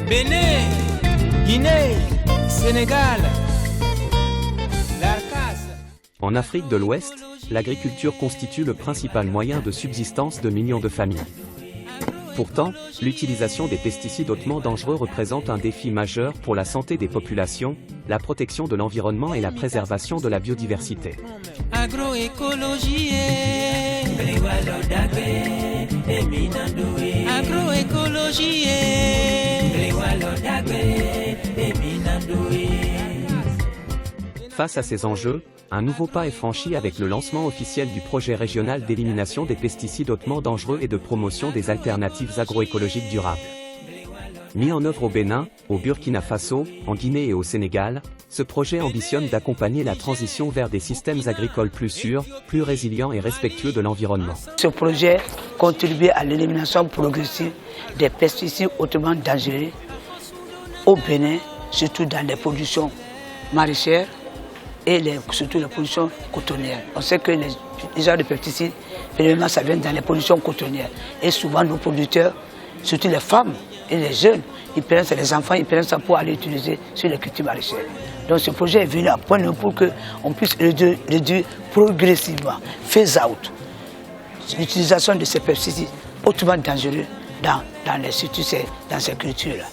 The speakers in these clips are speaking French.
Bénin, Guinée, Sénégal, l'Arcas. En Afrique de l'Ouest, l'agriculture constitue le principal moyen de subsistance de millions de familles. Pourtant, l'utilisation des pesticides hautement dangereux représente un défi majeur pour la santé des populations, la protection de l'environnement et la préservation de la biodiversité. Agroécologie, agroécologie, Face à ces enjeux, un nouveau pas est franchi avec le lancement officiel du projet régional d'élimination des pesticides hautement dangereux et de promotion des alternatives agroécologiques durables. Mis en œuvre au Bénin, au Burkina Faso, en Guinée et au Sénégal, ce projet ambitionne d'accompagner la transition vers des systèmes agricoles plus sûrs, plus résilients et respectueux de l'environnement. Ce projet contribue à l'élimination progressive des pesticides hautement dangereux au Bénin, surtout dans les productions maraîchères et surtout les productions cotonnières. On sait que les genres de pesticides, finalement, ça vient dans les productions cotonnières. Et souvent, nos producteurs, surtout les femmes et les jeunes, ils prennent ça, les enfants, ils prennent ça pour aller utiliser sur les cultures maraîchères. Donc ce projet est venu à point pour qu'on puisse réduire progressivement, phase out, l'utilisation de ces pesticides hautement dangereux dans ces cultures-là.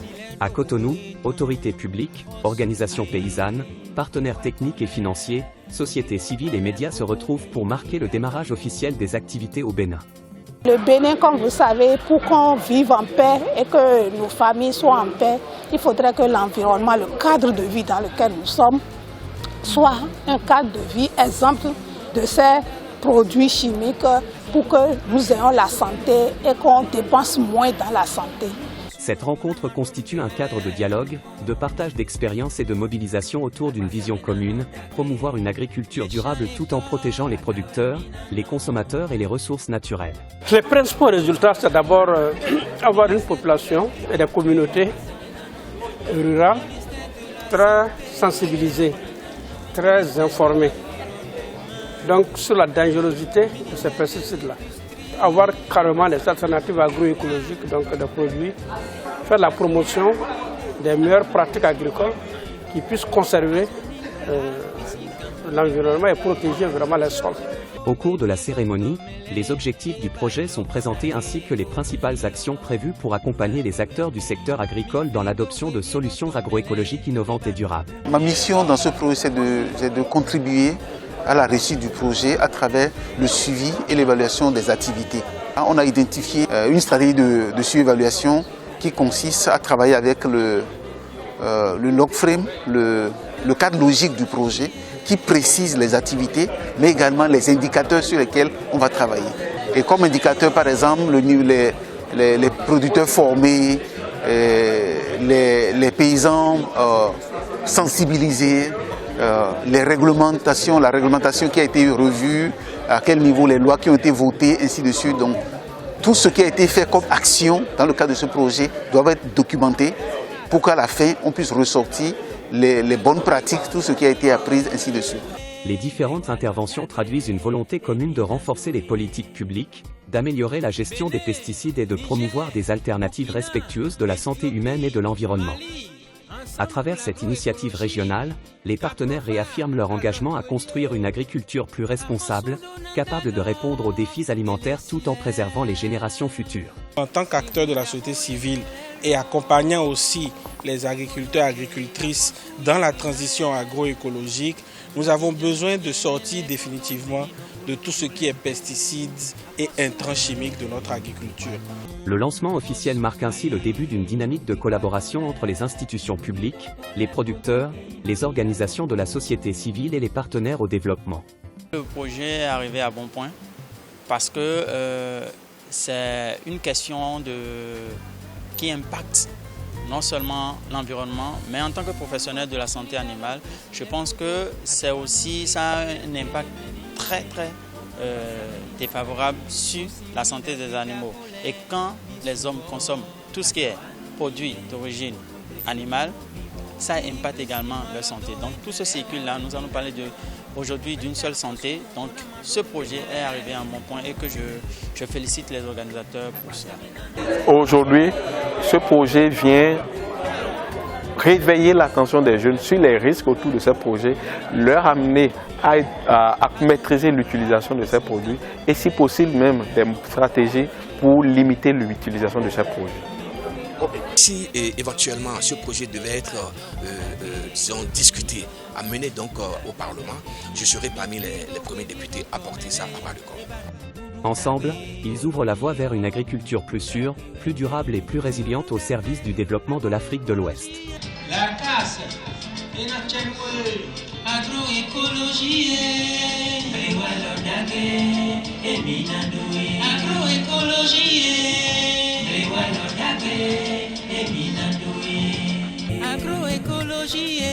À Cotonou, autorités publiques, organisations paysannes, partenaires techniques et financiers, sociétés civiles et médias se retrouvent pour marquer le démarrage officiel des activités au Bénin. Le Bénin, comme vous savez, pour qu'on vive en paix et que nos familles soient en paix, il faudrait que l'environnement, le cadre de vie dans lequel nous sommes, soit un cadre de vie exemple de ces produits chimiques pour que nous ayons la santé et qu'on dépense moins dans la santé. Cette rencontre constitue un cadre de dialogue, de partage d'expériences et de mobilisation autour d'une vision commune, promouvoir une agriculture durable tout en protégeant les producteurs, les consommateurs et les ressources naturelles. Les principaux résultats, c'est d'abord avoir une population et des communautés rurales très sensibilisées, très informées. Donc sur la dangerosité de ces pesticides-là. Avoir carrément des alternatives agroécologiques, donc des produits, faire la promotion des meilleures pratiques agricoles qui puissent conserver l'environnement et protéger vraiment les sols. Au cours de la cérémonie, les objectifs du projet sont présentés ainsi que les principales actions prévues pour accompagner les acteurs du secteur agricole dans l'adoption de solutions agroécologiques innovantes et durables. Ma mission dans ce projet, c'est de contribuer à la réussite du projet à travers le suivi et l'évaluation des activités. On a identifié une stratégie de suivi-évaluation qui consiste à travailler avec le log frame, le cadre logique du projet, qui précise les activités, mais également les indicateurs sur lesquels on va travailler. Et comme indicateur, par exemple, les producteurs formés, les paysans sensibilisés, la réglementation qui a été revue, à quel niveau les lois qui ont été votées, ainsi de suite. Donc, tout ce qui a été fait comme action dans le cadre de ce projet doit être documenté pour qu'à la fin, on puisse ressortir les bonnes pratiques, tout ce qui a été appris, ainsi de suite. Les différentes interventions traduisent une volonté commune de renforcer les politiques publiques, d'améliorer la gestion des pesticides et de promouvoir des alternatives respectueuses de la santé humaine et de l'environnement. À travers cette initiative régionale, les partenaires réaffirment leur engagement à construire une agriculture plus responsable, capable de répondre aux défis alimentaires tout en préservant les générations futures. En tant qu'acteur de la société civile et accompagnant aussi les agriculteurs et agricultrices dans la transition agroécologique, nous avons besoin de sortir définitivement de tout ce qui est pesticides et intrants chimiques de notre agriculture. Le lancement officiel marque ainsi le début d'une dynamique de collaboration entre les institutions publiques, les producteurs, les organisations de la société civile et les partenaires au développement. Le projet est arrivé à bon point parce que c'est une question qui impacte non seulement l'environnement, mais en tant que professionnel de la santé animale, je pense que ça a un impact très défavorable sur la santé des animaux. Et quand les hommes consomment tout ce qui est produit d'origine animale, ça impacte également leur santé. Donc tout ce circuit-là, nous allons parler aujourd'hui d'une seule santé. Donc ce projet est arrivé à mon point et que je félicite les organisateurs pour cela. Aujourd'hui, ce projet vient réveiller l'attention des jeunes sur les risques autour de ces projets, leur amener à maîtriser l'utilisation de ces produits et si possible même des stratégies pour limiter l'utilisation de ces produits. Si éventuellement ce projet devait être disons, discuté, amené donc au Parlement, je serai parmi les premiers députés à porter ça à bras le corps. Ensemble, ils ouvrent la voie vers une agriculture plus sûre, plus durable et plus résiliente au service du développement de l'Afrique de l'Ouest. La casse, agroécologie, agroécologie, agroécologie.